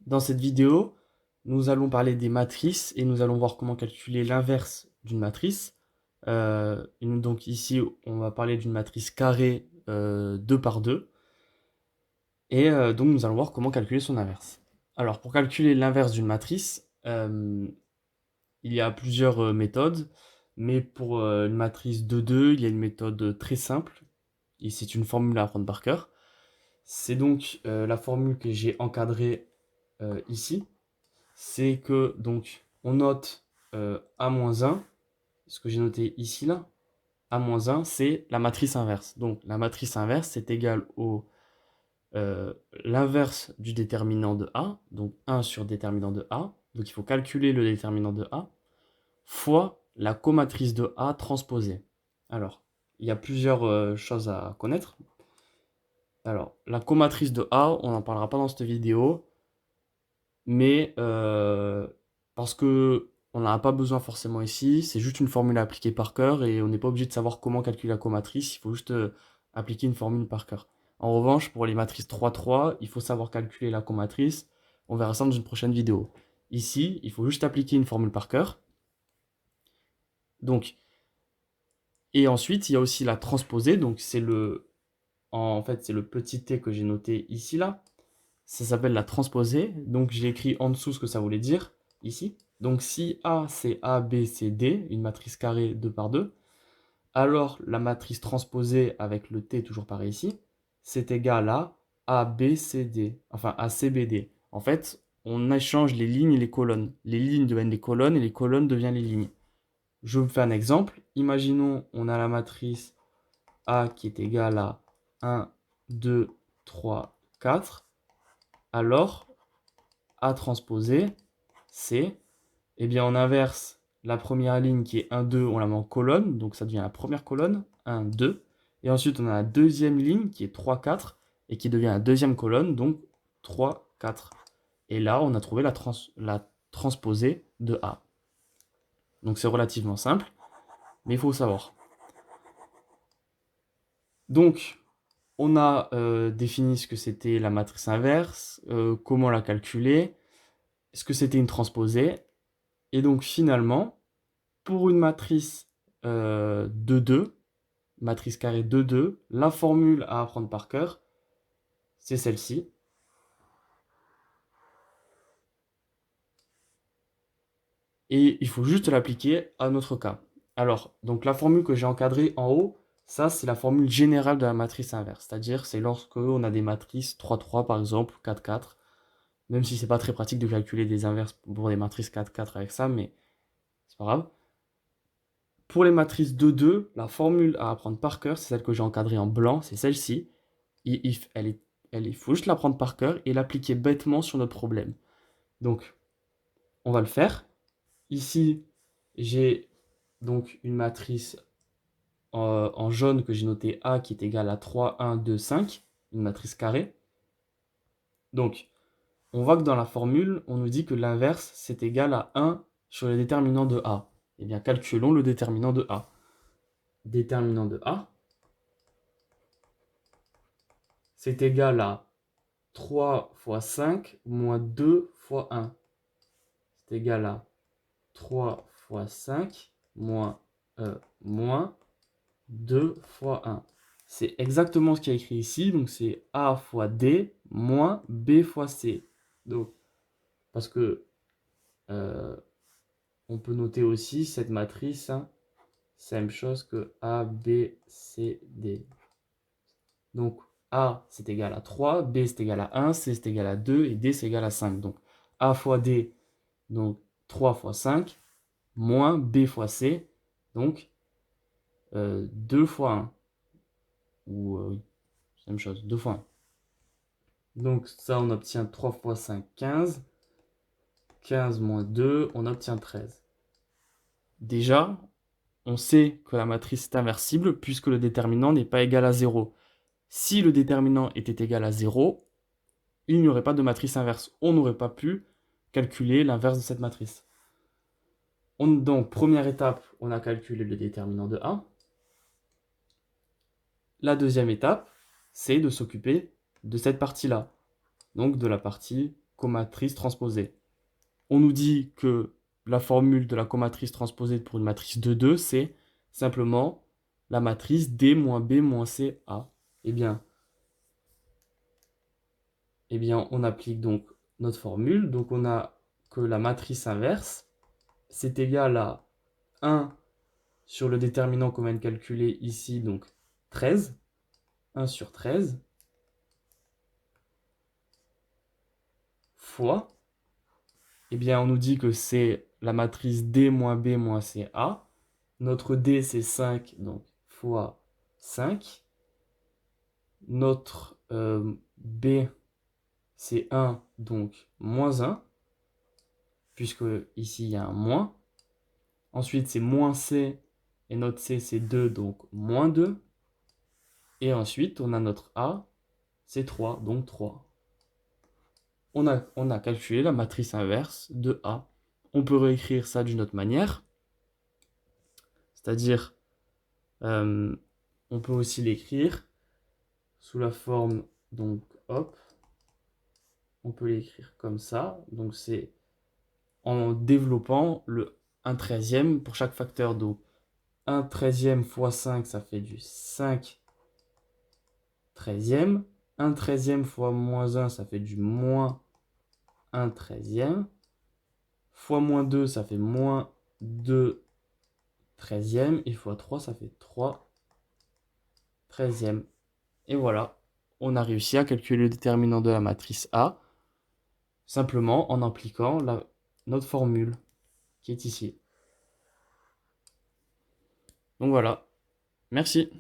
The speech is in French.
Dans cette vidéo, nous allons parler des matrices et nous allons voir comment calculer l'inverse d'une matrice. Donc ici, on va parler d'une matrice carrée 2 par 2. Et donc nous allons voir comment calculer son inverse. Alors pour calculer l'inverse d'une matrice, il y a plusieurs méthodes. Mais pour une matrice de 2, il y a une méthode très simple. Et c'est une formule à apprendre par cœur. C'est donc la formule que j'ai encadrée ici. C'est que donc on note A-1, ce que j'ai noté ici là, A-1, c'est la matrice inverse. Donc la matrice inverse, c'est égal au l'inverse du déterminant de A, donc 1 sur déterminant de A, donc il faut calculer le déterminant de A, fois la comatrice de A transposée. Alors, il y a plusieurs choses à connaître. Alors, la comatrice de A, on n'en parlera pas dans cette vidéo, mais parce que on n'en a pas besoin forcément ici, c'est juste une formule à appliquer par cœur et on n'est pas obligé de savoir comment calculer la comatrice, il faut juste appliquer une formule par cœur. En revanche, pour les matrices 3-3, il faut savoir calculer la comatrice, on verra ça dans une prochaine vidéo. Ici, il faut juste appliquer une formule par cœur. Donc, et ensuite, il y a aussi la transposée, donc en fait, c'est le petit t que j'ai noté ici là. Ça s'appelle la transposée. Donc j'ai écrit en dessous ce que ça voulait dire, ici. Donc si A c'est A, B, C, D, une matrice carrée 2 par 2, alors la matrice transposée avec le T toujours pareil ici, c'est égal à A, B, C, D. Enfin A, C, B, D. En fait, on échange les lignes et les colonnes. Les lignes deviennent les colonnes et les colonnes deviennent les lignes. Je vous fais un exemple. Imaginons on a la matrice A qui est égale à 1, 2, 3, 4. Alors, A transposé, c'est, eh bien on inverse la première ligne qui est 1, 2, on la met en colonne, donc ça devient la première colonne, 1, 2. Et ensuite on a la deuxième ligne qui est 3, 4, et qui devient la deuxième colonne, donc 3, 4. Et là on a trouvé la transposée de A. Donc c'est relativement simple, mais il faut savoir. Donc on a défini ce que c'était la matrice inverse, comment la calculer, ce que c'était une transposée. Et donc finalement, pour une matrice de 2, matrice carrée de 2, la formule à apprendre par cœur, c'est celle-ci. Et il faut juste l'appliquer à notre cas. Alors, donc la formule que j'ai encadrée en haut, ça c'est la formule générale de la matrice inverse. C'est-à-dire, c'est lorsque on a des matrices 3-3 par exemple, 4-4. Même si c'est pas très pratique de calculer des inverses pour des matrices 4-4 avec ça, mais c'est pas grave. Pour les matrices 2-2, la formule à apprendre par cœur, c'est celle que j'ai encadrée en blanc, c'est celle-ci. Il faut juste l'apprendre par cœur et l'appliquer bêtement sur notre problème. Donc, on va le faire. Ici, j'ai donc une matrice en jaune que j'ai notée A qui est égale à 3, 1, 2, 5, une matrice carrée. Donc, on voit que dans la formule, on nous dit que l'inverse, c'est égal à 1 sur le déterminant de A. Eh bien, calculons le déterminant de A. Déterminant de A, c'est égal à 3 fois 5 moins 2 fois 1. C'est égal à 3 fois 5 moins 2 fois 1. C'est exactement ce qui est écrit ici. Donc c'est A fois D moins B fois C. Donc, parce que on peut noter aussi cette matrice, hein, c'est la même chose que A, B, C, D. Donc A c'est égal à 3, B c'est égal à 1, C c'est égal à 2 et D c'est égal à 5. Donc A fois D, donc 3 fois 5, moins B fois C, donc 2 fois 1. Ou oui, c'est la même chose, 2 fois 1. Donc ça, on obtient 3 fois 5, 15. 15 moins 2, on obtient 13. Déjà, on sait que la matrice est inversible puisque le déterminant n'est pas égal à 0. Si le déterminant était égal à 0, il n'y aurait pas de matrice inverse. On n'aurait pas pu calculer l'inverse de cette matrice. Donc, première étape, on a calculé le déterminant de A. La deuxième étape, c'est de s'occuper de cette partie-là, donc de la partie comatrice transposée. On nous dit que la formule de la comatrice transposée pour une matrice de 2, c'est simplement la matrice D moins B moins C A. Eh bien, on applique donc notre formule. Donc, on a que la matrice inverse, c'est égal à 1 sur le déterminant qu'on vient de calculer ici, donc 13. 1 sur 13 fois, on nous dit que c'est la matrice D moins B moins CA. Notre D, c'est 5, donc fois 5. Notre B, c'est 1, donc moins 1, puisque ici, il y a un moins. Ensuite, c'est moins C, et notre C, c'est 2, donc moins 2. Et ensuite, on a notre A, c'est 3, donc 3. On a calculé la matrice inverse de A. On peut réécrire ça d'une autre manière. C'est-à-dire, on peut aussi l'écrire sous la forme, donc, hop, on peut l'écrire comme ça. Donc, c'est en développant le 1/13 pour chaque facteur. Donc, 1/13 fois 5, ça fait du 5/13. 1/13 fois moins 1, ça fait du moins 1/13. Fois moins 2, ça fait moins 2/13. Et fois 3, ça fait 3/13. Et voilà, on a réussi à calculer le déterminant de la matrice A, simplement en appliquant notre formule qui est ici. Donc voilà, merci.